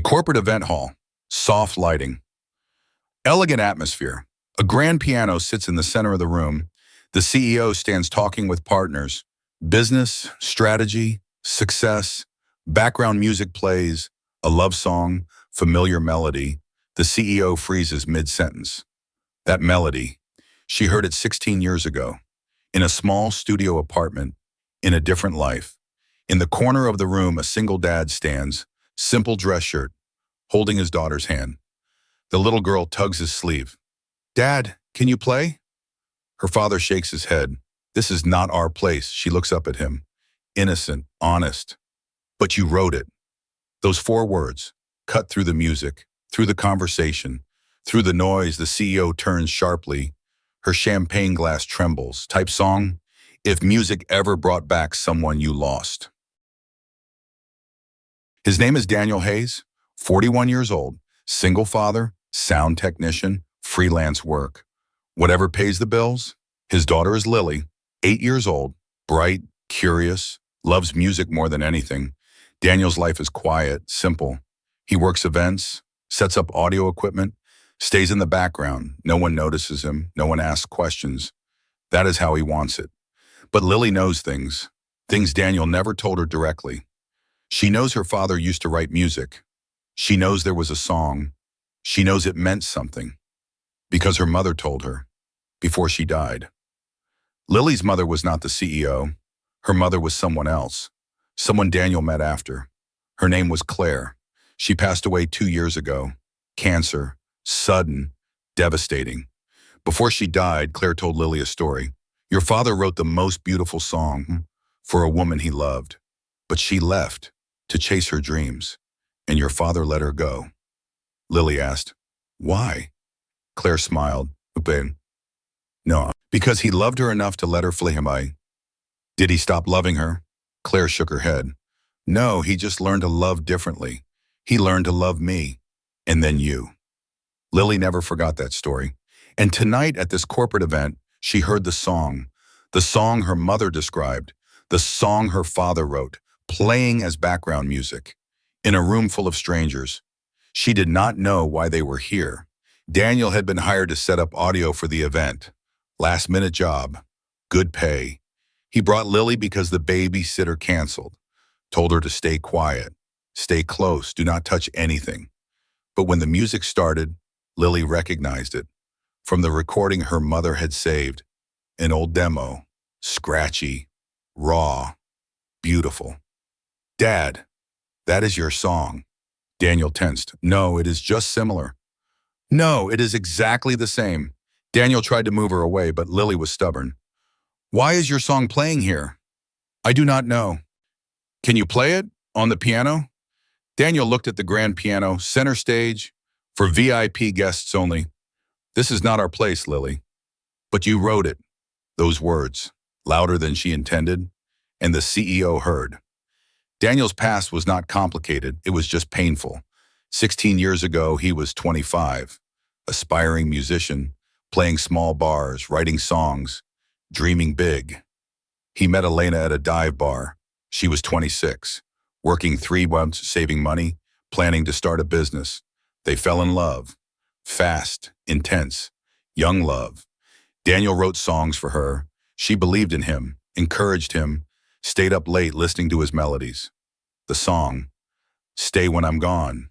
Corporate event hall, soft lighting, elegant atmosphere. A grand piano sits in the center of the room. The CEO stands talking with partners. Business, strategy, success, background music plays, a love song, familiar melody. The CEO freezes mid-sentence. That melody, she heard it 16 years ago, in a small studio apartment, in a different life. In the corner of the room, a single dad stands, simple dress shirt, holding his daughter's hand. The little girl tugs his sleeve. "Dad, can you play?" Her father shakes his head. "This is not our place." She looks up at him. Innocent, honest. "But you wrote it." Those four words, cut through the music, through the conversation, through the noise. The CEO turns sharply. Her champagne glass trembles. Type song, "If music ever brought back someone you lost." His name is Daniel Hayes, 41 years old, single father, sound technician, freelance work. Whatever pays the bills. His daughter is Lily, 8 years old, bright, curious, loves music more than anything. Daniel's life is quiet, simple. He works events, sets up audio equipment, stays in the background. No one notices him. No one asks questions. That is how he wants it. But Lily knows things Daniel never told her directly. She knows her father used to write music. She knows there was a song. She knows it meant something. Because her mother told her, before she died. Lily's mother was not the CEO. Her mother was someone else. Someone Daniel met after. Her name was Claire. She passed away 2 years ago. Cancer. Sudden. Devastating. Before she died, Claire told Lily a story. "Your father wrote the most beautiful song for a woman he loved. But she left to chase her dreams. And your father let her go." Lily asked, "Why?" Claire smiled. "No, because he loved her enough to let her flee him. Did he stop loving her?" Claire shook her head. "No, he just learned to love differently. He learned to love me. And then you." Lily never forgot that story. And tonight at this corporate event, she heard the song her mother described, the song her father wrote, playing as background music, in a room full of strangers. She did not know why they were here. Daniel had been hired to set up audio for the event. Last-minute job. Good pay. He brought Lily because the babysitter canceled. Told her to stay quiet. Stay close. Do not touch anything. But when the music started, Lily recognized it. From the recording her mother had saved. An old demo. Scratchy. Raw. Beautiful. "Dad, that is your song." Daniel tensed. "No, it is just similar." "No, it is exactly the same." Daniel tried to move her away, but Lily was stubborn. "Why is your song playing here?" "I do not know." "Can you play it? On the piano?" Daniel looked at the grand piano, center stage, for VIP guests only. "This is not our place, Lily." "But you wrote it." Those words, louder than she intended, and the CEO heard. Daniel's past was not complicated, it was just painful. 16 years ago, he was 25, aspiring musician, playing small bars, writing songs, dreaming big. He met Elena at a dive bar. She was 26, working 3 months, saving money, planning to start a business. They fell in love. Fast, intense, young love. Daniel wrote songs for her. She believed in him, encouraged him, stayed up late listening to his melodies. The song, "Stay When I'm Gone."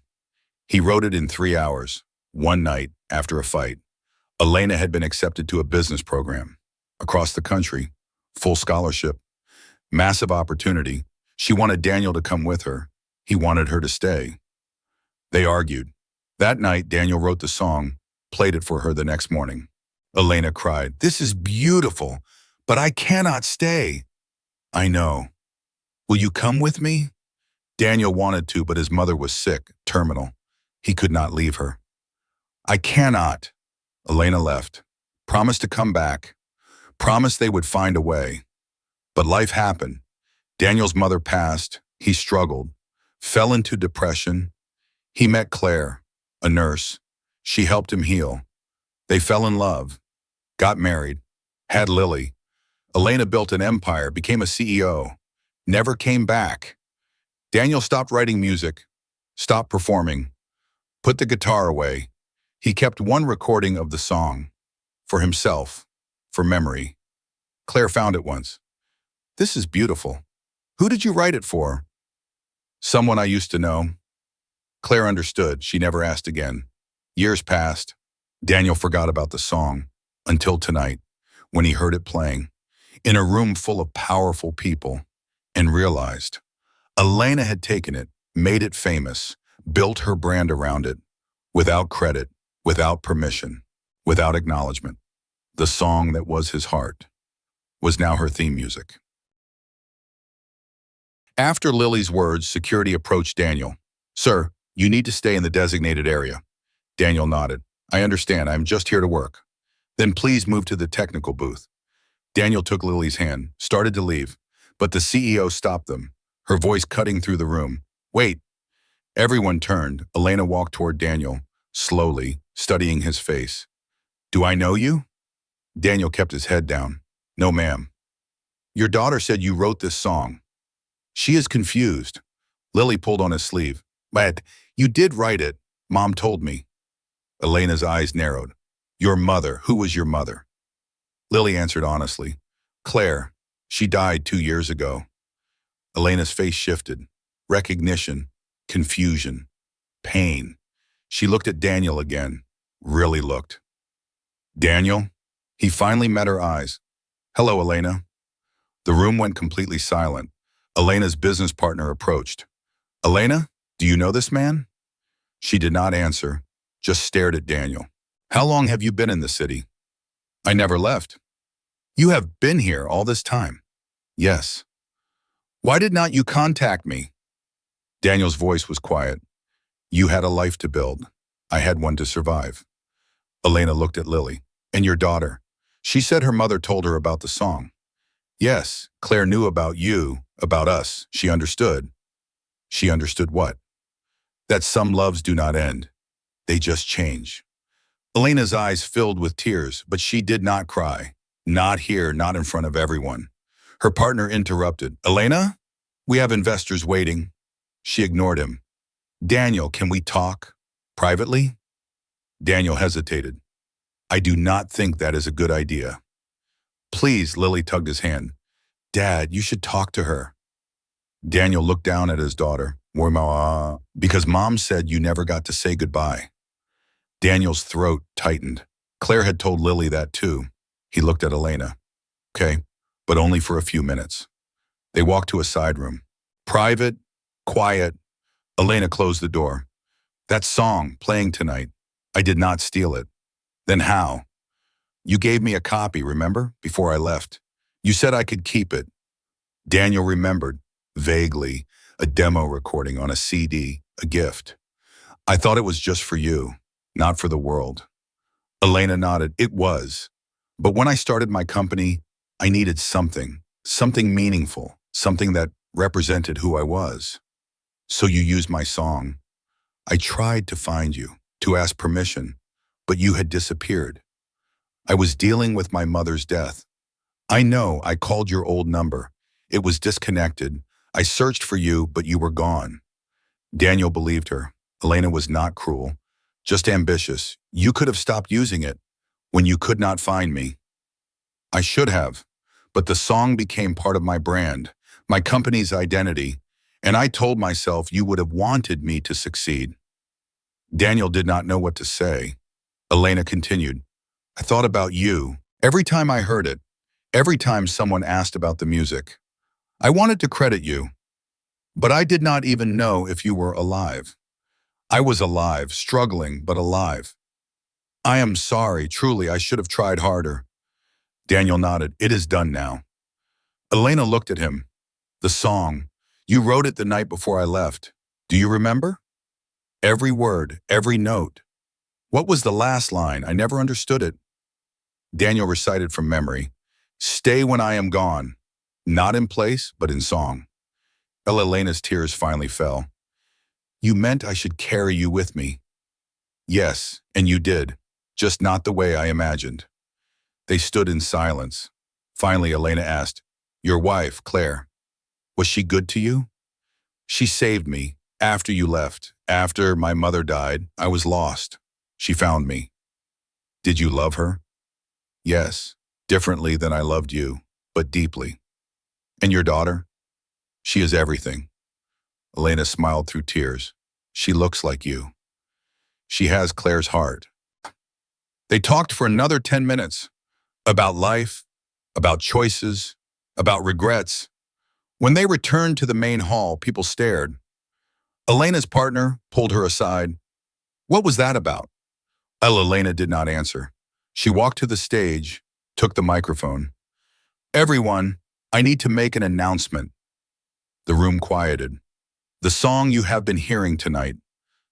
He wrote it in 3 hours, one night after a fight. Elena had been accepted to a business program. Across the country, full scholarship, massive opportunity. She wanted Daniel to come with her. He wanted her to stay. They argued. That night, Daniel wrote the song, played it for her the next morning. Elena cried, "This is beautiful, but I cannot stay." "I know. Will you come with me?" Daniel wanted to, but his mother was sick, terminal. He could not leave her. "I cannot." Elena left. Promised to come back. Promised they would find a way. But life happened. Daniel's mother passed. He struggled. Fell into depression. He met Claire, a nurse. She helped him heal. They fell in love. Got married. Had Lily. Elena built an empire, became a CEO. Never came back. Daniel stopped writing music. Stop performing. Put the guitar away. He kept one recording of the song. For himself. For memory. Claire found it once. This is beautiful. Who did you write it for? Someone I used to know. Claire understood. She never asked again. Years passed. Daniel forgot about the song. Until tonight, when he heard it playing. In a room full of powerful people. And realized. Elena had taken it, made it famous, built her brand around it. Without credit, without permission, without acknowledgement. The song that was his heart was now her theme music. After Lily's words, security approached Daniel. Sir, you need to stay in the designated area. Daniel nodded. I understand, I'm just here to work. Then please move to the technical booth. Daniel took Lily's hand, started to leave, but the CEO stopped them, her voice cutting through the room. Wait. Everyone turned. Elena walked toward Daniel, slowly, studying his face. Do I know you? Daniel kept his head down. No, ma'am. Your daughter said you wrote this song. She is confused. Lily pulled on his sleeve. But you did write it, Mom told me. Elena's eyes narrowed. Your mother, who was your mother? Lily answered honestly. Claire, she died 2 years ago. Elena's face shifted. Recognition, confusion, pain. She looked at Daniel again, really looked. Daniel? He finally met her eyes. Hello, Elena. The room went completely silent. Elena's business partner approached. Elena, do you know this man? She did not answer, just stared at Daniel. How long have you been in the city? I never left. You have been here all this time? Yes. Why did not you contact me? Daniel's voice was quiet. You had a life to build. I had one to survive. Elena looked at Lily. And your daughter? She said her mother told her about the song. Yes, Claire knew about you, about us. She understood. She understood what? That some loves do not end. They just change. Elena's eyes filled with tears, but she did not cry. Not here, not in front of everyone. Her partner interrupted. Elena, we have investors waiting. She ignored him. Daniel, can we talk? Privately? Daniel hesitated. I do not think that is a good idea. Please, Lily tugged his hand. Dad, you should talk to her. Daniel looked down at his daughter. Because Mom said you never got to say goodbye. Daniel's throat tightened. Claire had told Lily that too. He looked at Elena. Okay, but only for a few minutes. They walked to a side room. Private, quiet. Elena closed the door. That song playing tonight, I did not steal it. Then how? You gave me a copy, remember, before I left. You said I could keep it. Daniel remembered, vaguely, a demo recording on a CD, a gift. I thought it was just for you, not for the world. Elena nodded. It was. But when I started my company, I needed something meaningful, something that represented who I was. So you used my song. I tried to find you, to ask permission, but you had disappeared. I was dealing with my mother's death. I know I called your old number. It was disconnected. I searched for you, but you were gone. Daniel believed her. Elena was not cruel, just ambitious. You could have stopped using it when you could not find me. I should have, but the song became part of my brand, my company's identity, and I told myself you would have wanted me to succeed. Daniel did not know what to say. Elena continued. I thought about you every time I heard it, every time someone asked about the music. I wanted to credit you, but I did not even know if you were alive. I was alive, struggling, but alive. I am sorry, truly, I should have tried harder. Daniel nodded. It is done now. Elena looked at him. The song. You wrote it the night before I left. Do you remember? Every word, every note. What was the last line? I never understood it. Daniel recited from memory. Stay when I am gone. Not in place, but in song. Elena's tears finally fell. You meant I should carry you with me. Yes, and you did, just not the way I imagined. They stood in silence. Finally, Elena asked, Your wife, Claire, was she good to you? She saved me, After you left, after my mother died, I was lost. She found me. Did you love her? Yes, differently than I loved you, but deeply. And your daughter? She is everything. Elena smiled through tears. She looks like you. She has Claire's heart. They talked for another 10 minutes about life, about choices, about regrets. When they returned to the main hall, people stared. Elena's partner pulled her aside. What was that about? Elena did not answer. She walked to the stage, took the microphone. Everyone, I need to make an announcement. The room quieted. The song you have been hearing tonight,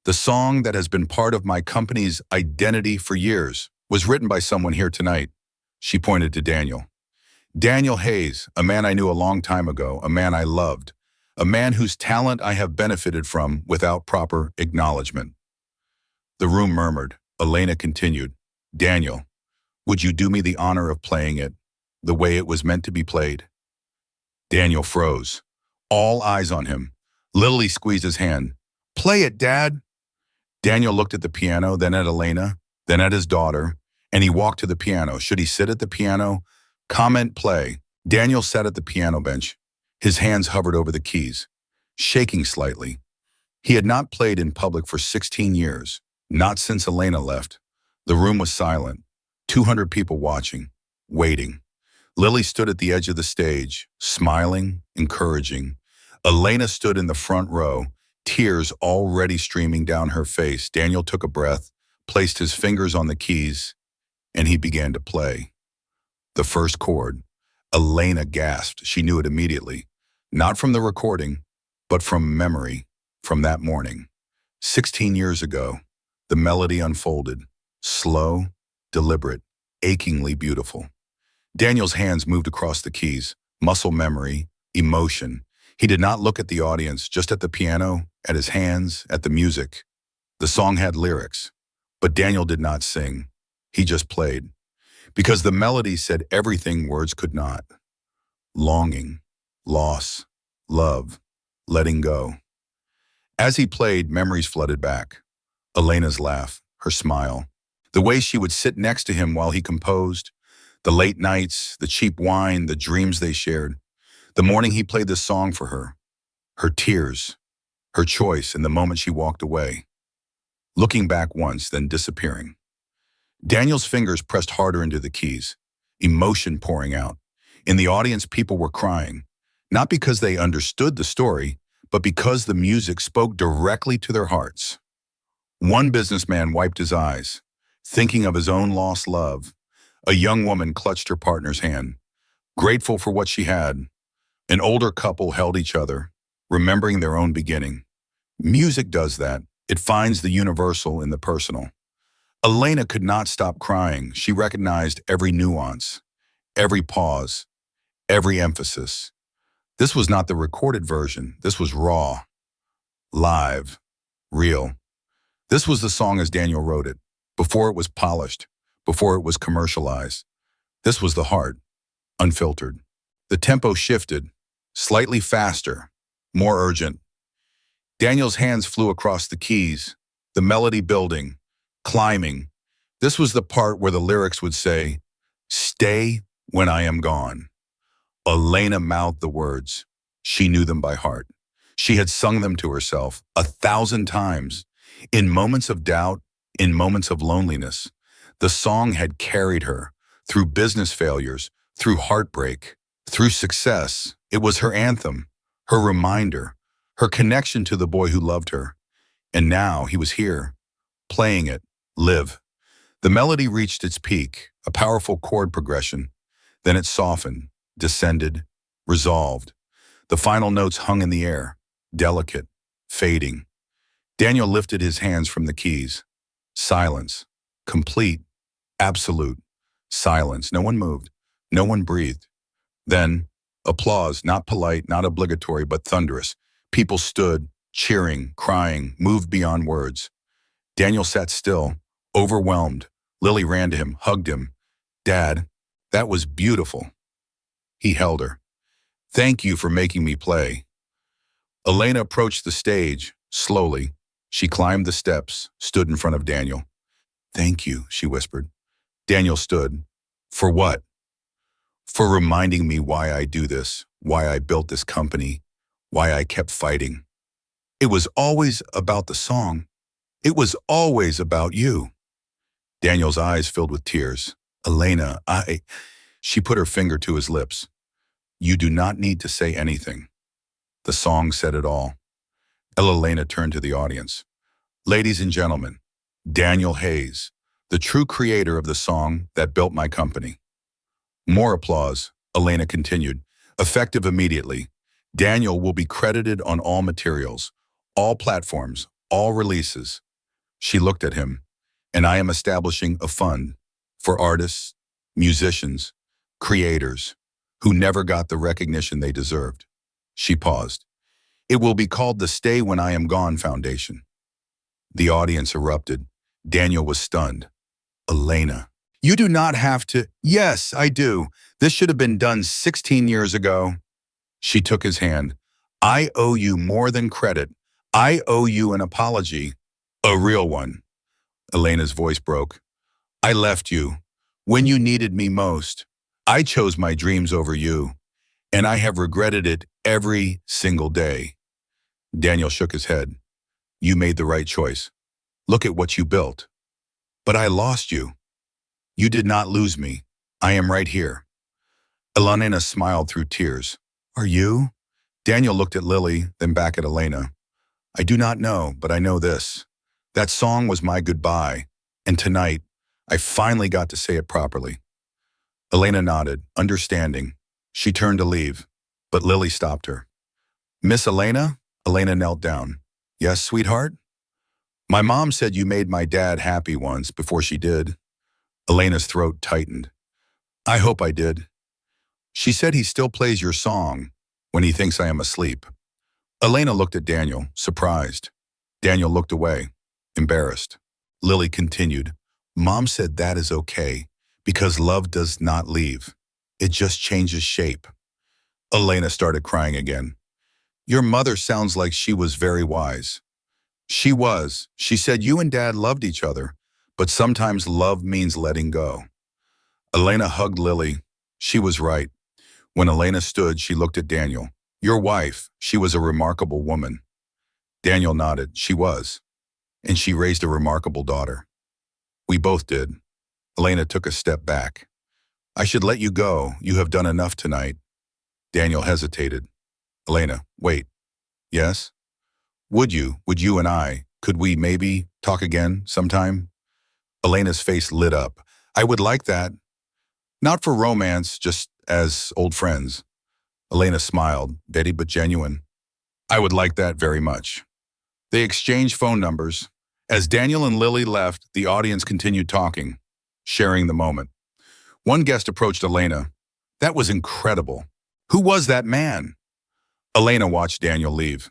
the song that has been part of my company's identity for years, was written by someone here tonight. She pointed to Daniel. Daniel Hayes, a man I knew a long time ago, a man I loved, a man whose talent I have benefited from without proper acknowledgement. The room murmured. Elena continued, Daniel, would you do me the honor of playing it the way it was meant to be played? Daniel froze. All eyes on him. Lily squeezed his hand. Play it, Dad. Daniel looked at the piano, then at Elena, then at his daughter, and he walked to the piano. Should he sit at the piano? Comment play. Daniel sat at the piano bench. His hands hovered over the keys, shaking slightly. He had not played in public for 16 years, not since Elena left. The room was silent. 200 people watching, waiting. Lily stood at the edge of the stage, smiling, encouraging. Elena stood in the front row, tears already streaming down her face. Daniel took a breath, placed his fingers on the keys, and he began to play. The first chord. Elena gasped. She knew it immediately. Not from the recording, but from memory, from that morning. 16 years ago, the melody unfolded. Slow, deliberate, achingly beautiful. Daniel's hands moved across the keys. Muscle memory, emotion. He did not look at the audience, just at the piano, at his hands, at the music. The song had lyrics, but Daniel did not sing. He just played. Because the melody said everything words could not. Longing, loss, love, letting go. As he played, memories flooded back. Elena's laugh, her smile, the way she would sit next to him while he composed, the late nights, the cheap wine, the dreams they shared, the morning he played this song for her tears, her choice in the moment she walked away, looking back once, then disappearing. Daniel's fingers pressed harder into the keys, emotion pouring out. In the audience, people were crying, not because they understood the story, but because the music spoke directly to their hearts. One businessman wiped his eyes, thinking of his own lost love. A young woman clutched her partner's hand, grateful for what she had. An older couple held each other, remembering their own beginning. Music does that. It finds the universal in the personal. Elena could not stop crying. She recognized every nuance, every pause, every emphasis. This was not the recorded version. This was raw, live, real. This was the song as Daniel wrote it, before it was polished, before it was commercialized. This was the heart, unfiltered. The tempo shifted, slightly faster, more urgent. Daniel's hands flew across the keys, the melody building, climbing. This was the part where the lyrics would say, "Stay when I am gone." Elena mouthed the words. She knew them by heart. She had sung them to herself 1,000 times. In moments of doubt, in moments of loneliness, the song had carried her through business failures, through heartbreak, through success. It was her anthem, her reminder, her connection to the boy who loved her. And now he was here, playing it, live. The melody reached its peak, a powerful chord progression. Then it softened, descended, resolved. The final notes hung in the air, delicate, fading. Daniel lifted his hands from the keys. Silence, complete, absolute, silence. No one moved, no one breathed. Then, applause, not polite, not obligatory, but thunderous. People stood, cheering, crying, moved beyond words. Daniel sat still, overwhelmed. Lily ran to him, hugged him. "Dad, that was beautiful." He held her. "Thank you for making me play." Elena approached the stage, Slowly, she climbed the steps, stood in front of Daniel. "Thank you," she whispered. Daniel stood. "For what?" "For reminding me why I do this, why I built this company, why I kept fighting. It was always about the song. It was always about you." Daniel's eyes filled with tears. "Elena, She put her finger to his lips. "You do not need to say anything. The song said it all." Elena turned to the audience. "Ladies and gentlemen, Daniel Hayes, the true creator of the song that built my company." More applause. Elena continued. "Effective immediately. Daniel will be credited on all materials, all platforms, all releases." She looked at him. "And I am establishing a fund for artists, musicians, creators who never got the recognition they deserved." She paused. "It will be called the Stay When I Am Gone Foundation." The audience erupted. Daniel was stunned. "Elena, you do not have to." "Yes, I do. This should have been done 16 years ago." She took his hand. "I owe you more than credit. I owe you an apology. A real one." Elena's voice broke. "I left you when you needed me most. I chose my dreams over you, and I have regretted it every single day." Daniel shook his head. "You made the right choice. Look at what you built." "But I lost you." "You did not lose me. I am right here." Elena smiled through tears. "Are you?" Daniel looked at Lily, then back at Elena. "I do not know, but I know this. That song was my goodbye, and tonight, I finally got to say it properly." Elena nodded, understanding. She turned to leave, but Lily stopped her. "Miss Elena?" Elena knelt down. "Yes, sweetheart?" "My mom said you made my dad happy once before she did." Elena's throat tightened. "I hope I did. She said he still plays your song when he thinks I am asleep." Elena looked at Daniel, surprised. Daniel looked away, embarrassed. Lily continued. "Mom said that is okay, because love does not leave. It just changes shape." Elena started crying again. "Your mother sounds like she was very wise." "She was. She said you and Dad loved each other, but sometimes love means letting go." Elena hugged Lily. She was right. When Elena stood, she looked at Daniel. "Your wife, she was a remarkable woman." Daniel nodded. "She was. And she raised a remarkable daughter." "We both did." Elena took a step back. "I should let you go. You have done enough tonight." Daniel hesitated. "Elena, wait." "Yes?" Would you and I, could we maybe talk again sometime?" Elena's face lit up. "I would like that. Not for romance, just as old friends." Elena smiled, petty but genuine. "I would like that very much." They exchanged phone numbers. As Daniel and Lily left, the audience continued talking, sharing the moment. One guest approached Elena. "That was incredible. Who was that man?" Elena watched Daniel leave.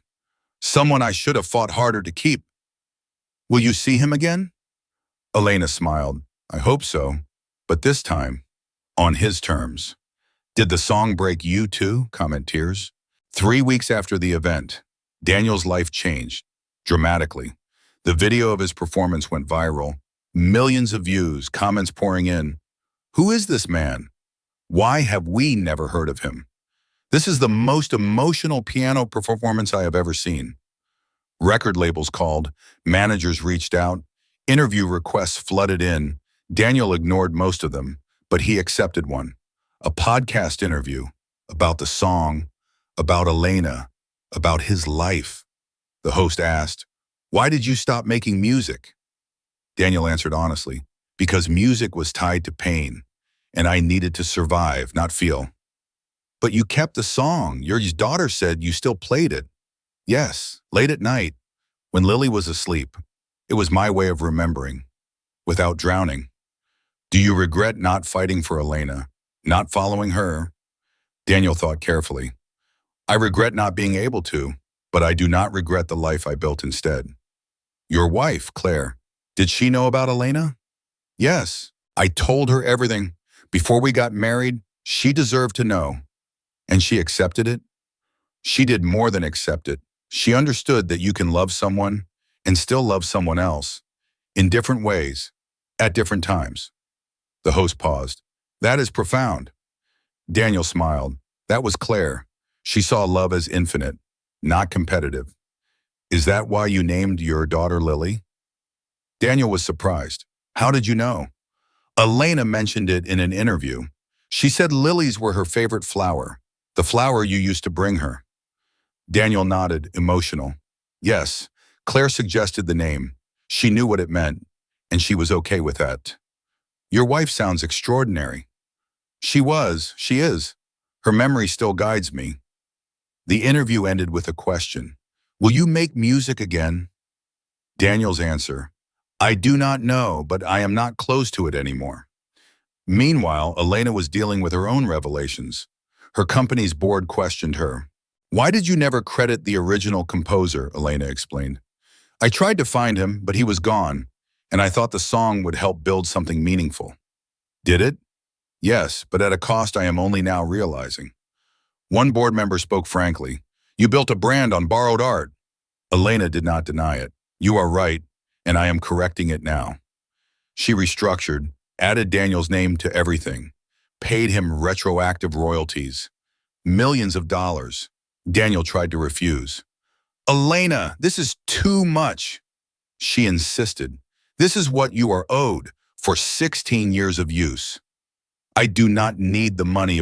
"Someone I should have fought harder to keep." "Will you see him again?" Elena smiled. "I hope so, but this time, on his terms." "Did the song break you too?" Comment tears. 3 weeks after the event, Daniel's life changed, dramatically. The video of his performance went viral. Millions of views, comments pouring in. "Who is this man? Why have we never heard of him? This is the most emotional piano performance I have ever seen." Record labels called, managers reached out, interview requests flooded in. Daniel ignored most of them, but he accepted one. A podcast interview about the song, about Elena, about his life. The host asked, "Why did you stop making music?" Daniel answered honestly, "Because music was tied to pain, and I needed to survive, not feel." "But you kept the song. Your daughter said you still played it." "Yes, late at night, when Lily was asleep. It was my way of remembering, without drowning." "Do you regret not fighting for Elena, not following her?" Daniel thought carefully. "I regret not being able to, but I do not regret the life I built instead." "Your wife, Claire, did she know about Elena?" "Yes, I told her everything. Before we got married, she deserved to know." "And she accepted it?" "She did more than accept it. She understood that you can love someone and still love someone else in different ways at different times. The host paused. That is profound. Daniel smiled. That was Claire. She saw love as infinite, not competitive. Is that why you named your daughter Lily? Daniel was surprised. How did you know? Elena mentioned it in an interview. She said lilies were her favorite flower, the flower you used to bring her. Daniel nodded, emotional. Yes, Claire suggested the name. She knew what it meant, and she was okay with that. Your wife sounds extraordinary. She is. Her memory still guides me. The interview ended with a question. Will you make music again? Daniel's answer. I do not know, but I am not close to it anymore. Meanwhile, Elena was dealing with her own revelations. Her company's board questioned her. Why did you never credit the original composer? Elena explained. I tried to find him, but he was gone, and I thought the song would help build something meaningful. Did it? Yes, but at a cost I am only now realizing. One board member spoke frankly. You built a brand on borrowed art. Elena did not deny it. You are right, and I am correcting it now. She restructured, added Daniel's name to everything, paid him retroactive royalties, millions of dollars. Daniel tried to refuse. Elena, this is too much. She insisted. This is what you are owed for 16 years of use. I do not need the money.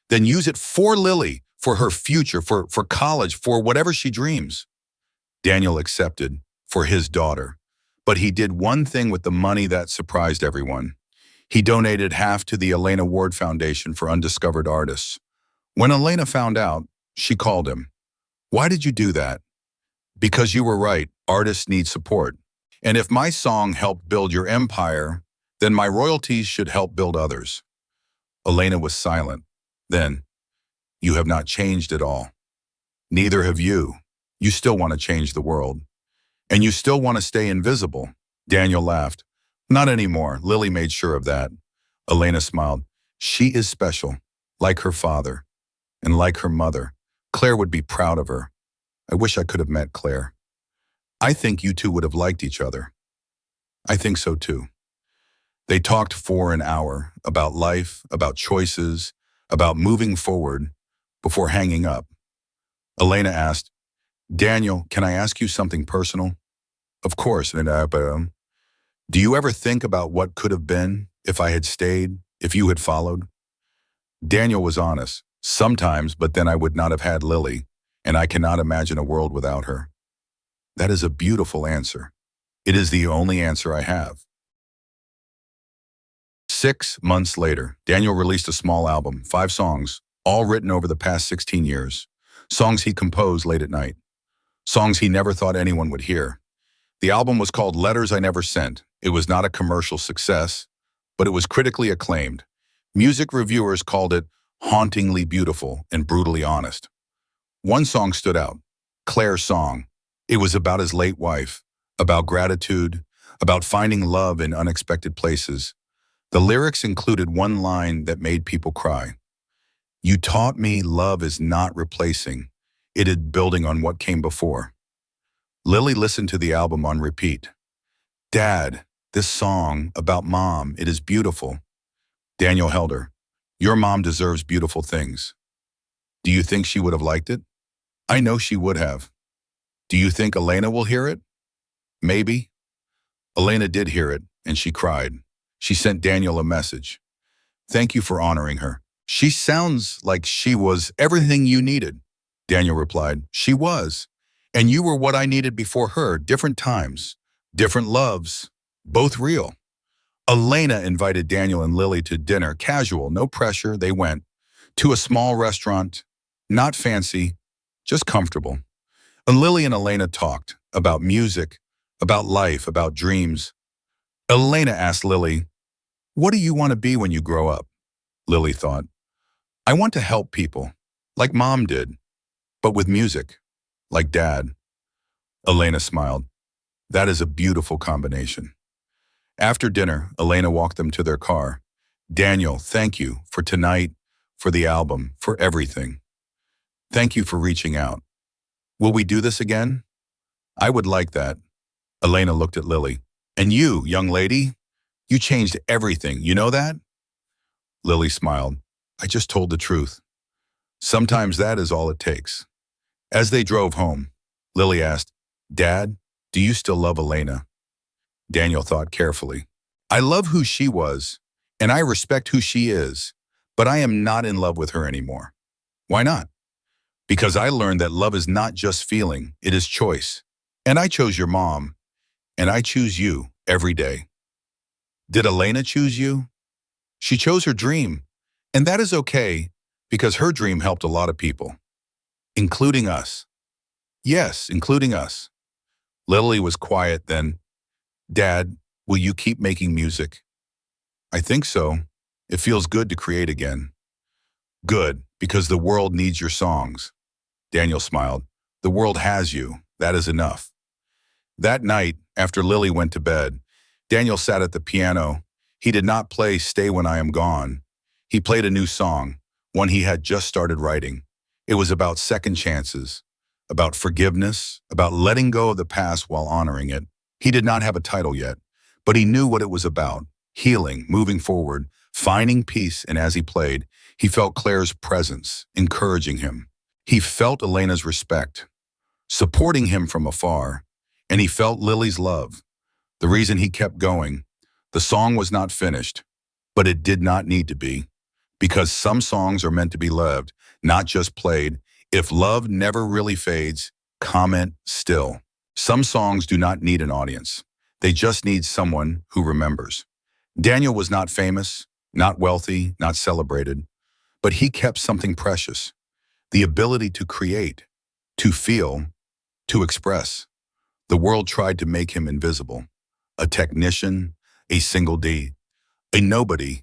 Then use it for Lily, for her future, for college, for whatever she dreams. Daniel accepted, for his daughter. But he did one thing with the money that surprised everyone. He donated half to the Elena Ward Foundation for Undiscovered Artists. When Elena found out, she called him. Why did you do that? Because you were right, artists need support. And if my song helped build your empire, then my royalties should help build others. Elena was silent. Then, you have not changed at all. Neither have you. You still want to change the world. And you still want to stay invisible. Daniel laughed. Not anymore. Lily made sure of that. Elena smiled. She is special, like her father, and like her mother. Claire would be proud of her. I wish I could have met Claire. I think you two would have liked each other. I think so too. They talked for an hour about life, about choices, about moving forward before hanging up. Elena asked, Daniel, can I ask you something personal? Of course. Do you ever think about what could have been if I had stayed, if you had followed? Daniel was honest. Sometimes, but then I would not have had Lily, and I cannot imagine a world without her. That is a beautiful answer. It is the only answer I have. 6 months later, Daniel released a small album, 5 songs, all written over the past 16 years. Songs he composed late at night. Songs he never thought anyone would hear. The album was called Letters I Never Sent. It was not a commercial success, but it was critically acclaimed. Music reviewers called it hauntingly beautiful and brutally honest. One song stood out, Claire's song. It was about his late wife, about gratitude, about finding love in unexpected places. The lyrics included one line that made people cry. You taught me love is not replacing. It is building on what came before. Lily listened to the album on repeat. Dad, this song about Mom, it is beautiful. Daniel held her. Your mom deserves beautiful things. Do you think she would have liked it? I know she would have. Do you think Elena will hear it? Maybe. Elena did hear it, and she cried. She sent Daniel a message. Thank you for honoring her. She sounds like she was everything you needed. Daniel replied, she was. And you were what I needed before her, different times, different loves, both real. Elena invited Daniel and Lily to dinner, casual, no pressure, they went. To a small restaurant, not fancy, just comfortable. And Lily and Elena talked about music, about life, about dreams. Elena asked Lily, what do you want to be when you grow up? Lily thought, I want to help people, like Mom did, but with music, like Dad. Elena smiled. That is a beautiful combination. After dinner, Elena walked them to their car. Daniel, thank you for tonight, for the album, for everything. Thank you for reaching out. Will we do this again? I would like that. Elena looked at Lily. And you, young lady, you changed everything. You know that? Lily smiled. I just told the truth. Sometimes that is all it takes. As they drove home, Lily asked, Dad, do you still love Elena? Daniel thought carefully. I love who she was, and I respect who she is, but I am not in love with her anymore. Why not? Because I learned that love is not just feeling, it is choice. And I chose your mom, and I choose you every day. Did Elena choose you? She chose her dream, and that is okay because her dream helped a lot of people, including us. Yes, including us. Lily was quiet then. Dad, will you keep making music? I think so. It feels good to create again. Good, because the world needs your songs. Daniel smiled. The world has you. That is enough. That night, after Lily went to bed, Daniel sat at the piano. He did not play Stay When I Am Gone. He played a new song, one he had just started writing. It was about second chances, about forgiveness, about letting go of the past while honoring it. He did not have a title yet, but he knew what it was about. Healing, moving forward, finding peace, and as he played, he felt Claire's presence, encouraging him. He felt Elena's respect, supporting him from afar, and he felt Lily's love. The reason he kept going, the song was not finished, but it did not need to be, because some songs are meant to be loved, not just played. If love never really fades, comment still. Some songs do not need an audience. They just need someone who remembers. Daniel was not famous, not wealthy, not celebrated, but he kept something precious, the ability to create, to feel, to express. The world tried to make him invisible, a technician, a single D, a nobody,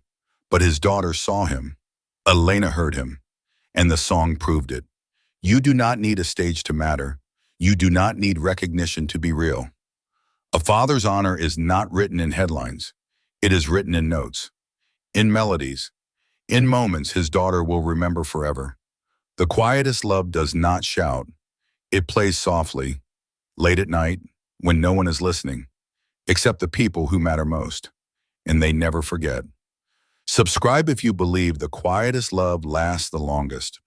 but his daughter saw him. Elena heard him, and the song proved it. You do not need a stage to matter. You do not need recognition to be real. A father's honor is not written in headlines. It is written in notes, in melodies, in moments his daughter will remember forever. The quietest love does not shout. It plays softly, late at night, when no one is listening, except the people who matter most, and they never forget. Subscribe if you believe the quietest love lasts the longest.